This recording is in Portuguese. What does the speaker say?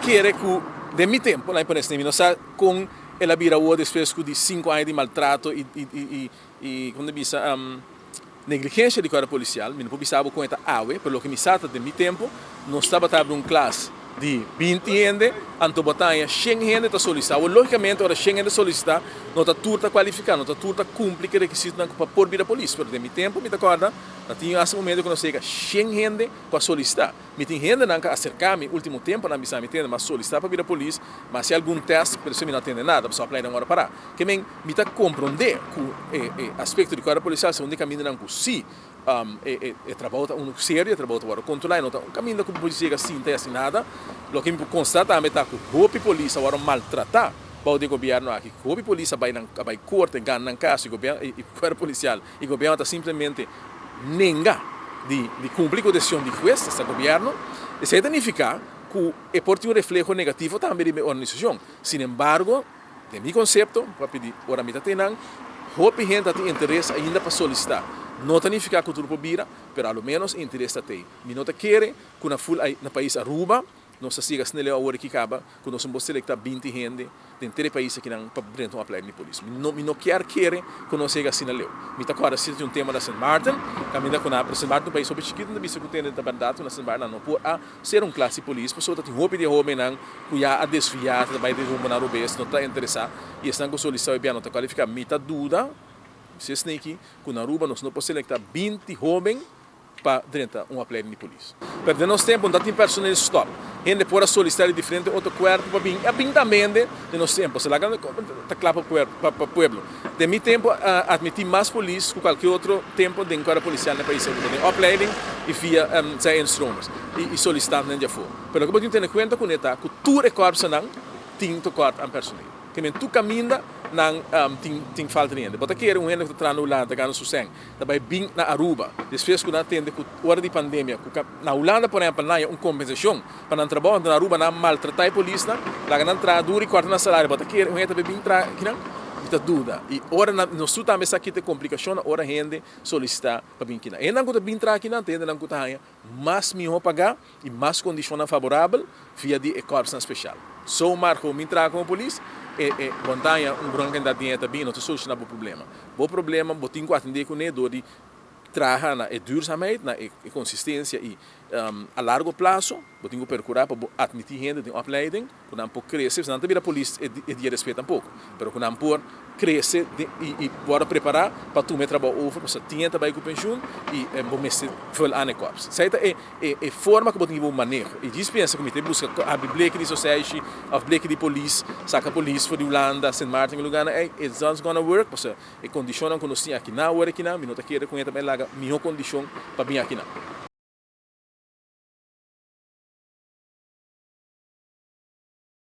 querer que, de meu tempo, lá em Palestina, nós com ela vira o depois de 5 anos de maltrato e como diz, negligência de corpo policial, não precisava com esta água, pelo que me sata de meu tempo, nós estava em classe de 20 gente, anto botanha 100 gente está solicitando. Logicamente, ora 100 gente solicitar, não está tudo qualificado, não está tudo cumpre que requisito para pôr vir a polícia. Pero de meu tempo, me acorda, não tinha esse momento que nós chega 100 gente para solicitar. Me tem gente que acercar-me, último tempo, não me sabe entender, mas solicitar para vir a polícia, mas se algum teste, por isso me não entende nada, só aplicar uma hora para. Que me está compreender que o aspecto de corpo policial, se um caminho não sim, trabalha um sério, trabalha para controlar, não um caminho que a polícia assim, tem assim nada. Lo que me constata é que o polícia agora maltratar o governo aqui, o polícia vai na corte, ganha caso e o corpo policial, e o governo está simplesmente nega de cumprir com a decisão de juez, esse governo, isso significa que é por um reflexo negativo também da organização. Sin embargo, de meu conceito, para pedir ora me tenang, a gente tem interesse ainda para solicitar. Não significa que o grupo vira, mas ao menos interesse tem. Me não quer que na país Aruba, nós chegamos nele agora que acaba, que nós vamos selecionar 20 gente de 3 países que não para uma aplicar na polícia. Não quer que nós chegamos nele. Me está agora se um tema da St. Martin, caminha com a St. Martin, um país sobre chiquito, não bisa que tem da verdade na St. Martin não pode ser um classe polícia, pessoa tem roupa de homem não, que já a desviar, vai de rumo na Rubês, não está interessado e estão com solução e bem não está qualificado. Me está dúvida, se é que na Aruba nós não podemos selecionar 20 homens para dentro uma aplicar na polícia. Perdemos tempo, não tem personal stop. Gente pode solicitar diferente outro corpo para vir. É bem também de nosso tempo. Se lá está claro para o povo. De meu tempo, admitir mais polícia que qualquer outro tempo de corpo policial no país. Tem uploading e via instrumentos. E solicitar nem já for. Mas o que eu tenho em conta com é que tudo é corpo não tem que corpo em personal. Que tu caminha não tem falta de gente. Bota aqui era gente que está na Holanda, ganhando sucesso. Também bem na Aruba. Depois que não atende com a hora de pandemia, na Holanda, por exemplo, não há uma compensação para não trabalhar na Aruba, não maltratar a polícia, lá não entrar duro e corta na salário. Bota aqui era gente que bem entrar, que não está dúvida. E ora nós também aqui tem complicação, ora gente solicitar para vir aqui. E não que bem entrar aqui não tem, não que mais melhor pagar e mais condição favorável via de corpo especial. Só marco me entrar com a polícia. Montanha grande quantidade de dinheiro também não te soluciona o problema. O problema é que atender com ele de trabalhar na duurzaamheid, na consistência e a largo prazo, eu tenho que procurar para admitir gente de uma opleiding, quando não pode crescer, senão também a polícia é de respeito um pouco, mas quando não pode crescer e pode preparar para tu me trabalhar over, para tinha trabalho com pension e vou me full ane corps. Essa é forma que eu tenho que manejo. E dispensa que me busca a bleek de society, a bleek de polícia, saca polícia de Holanda, St. Martin, lugar it's not gonna work, porque é condição que nós temos aqui na hora aqui na, me não tá querendo com ele também lá melhor condição para vir aqui na.